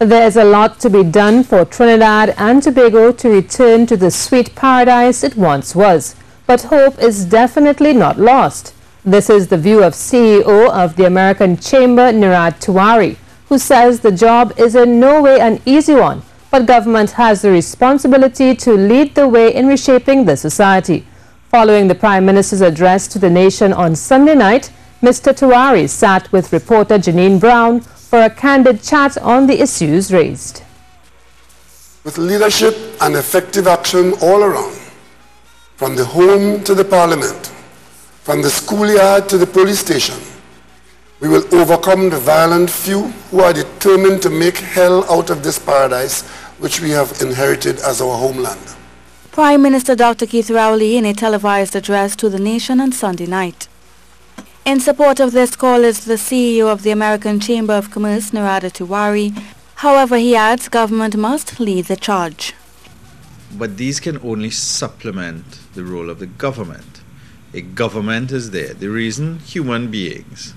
There's a lot to be done for Trinidad and Tobago to return to the sweet paradise it once was. But hope is definitely not lost. This is the view of CEO of the American Chamber, Trinidad Tawari, who says the job is in no way an easy one, but government has the responsibility to lead the way in reshaping the society. Following the Prime Minister's address to the nation on Sunday night, Mr. Tawari sat with reporter Janine Brown for a candid chat on the issues raised. With leadership and effective action all around, from the home to the parliament, from the schoolyard to the police station, we will overcome the violent few who are determined to make hell out of this paradise which we have inherited as our homeland. Prime Minister Dr. Keith Rowley in a televised address to the nation on Sunday night. In support of this call is the CEO of the American Chamber of Commerce, Trinidad Tawari. However, he adds government must lead the charge. But these can only supplement the role of the government. A government is there. The reason human beings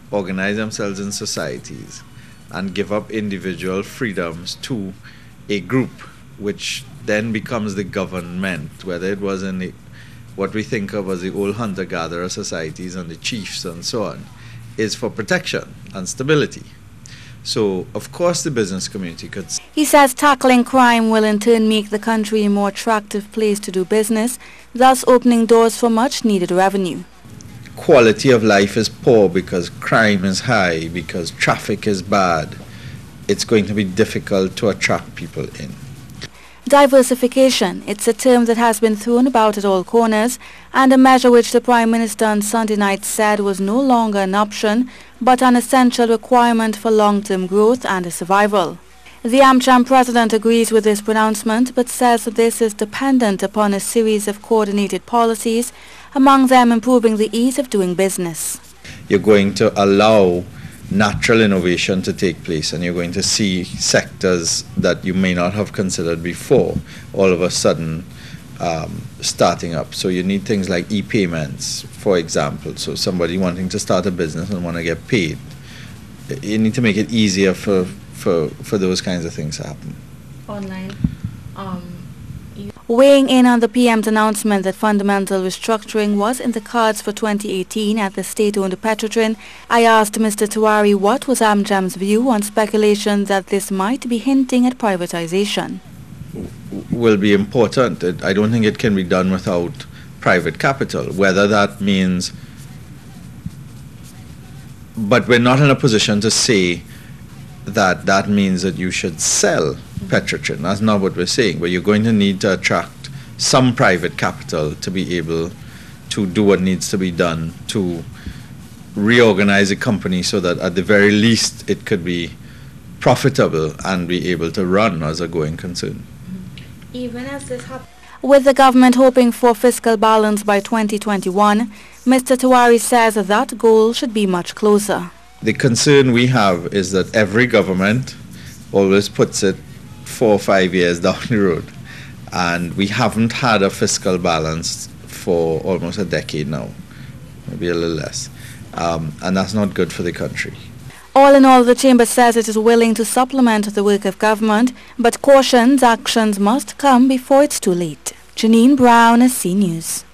organize themselves in societies and give up individual freedoms to a group, which then becomes the government, whether it was in the, what we think of as the old hunter-gatherer societies and the chiefs and so on, is for protection and stability. So, of course, the business community could... He says tackling crime will in turn make the country a more attractive place to do business, thus opening doors for much-needed revenue. Quality of life is poor because crime is high, because traffic is bad. It's going to be difficult to attract people in. Diversification, it's a term that has been thrown about at all corners and a measure which the Prime Minister on Sunday night said was no longer an option but an essential requirement for long-term growth and survival. The AMCHAM president agrees with this pronouncement but says this is dependent upon a series of coordinated policies, among them improving the ease of doing business. You're going to allow natural innovation to take place, and you're going to see sectors that you may not have considered before all of a sudden starting up. So you need things like e-payments, for example. So somebody wanting to start a business and want to get paid, you need to make it easier for those kinds of things to happen. Online. Weighing in on the PM's announcement that fundamental restructuring was in the cards for 2018 at the state-owned Petrotrin, I asked Mr. Tawari what was AMCHAM's view on speculation that this might be hinting at privatization. Will be important. I don't think it can be done without private capital, whether that means... But we're not in a position to say that that means that you should sell Petrotrin. That's not what we're saying, but you're going to need to attract some private capital to be able to do what needs to be done to reorganize a company so that at the very least it could be profitable and be able to run as a going concern. Even as this happens, with the government hoping for fiscal balance by 2021, Mr. Tawari says that goal should be much closer. The concern we have is that every government always puts it 4 or 5 years down the road, and we haven't had a fiscal balance for almost a decade now, maybe a little less, and that's not good for the country. All in all, the Chamber says it is willing to supplement the work of government, but cautions actions must come before it's too late. Janine Brown, C News.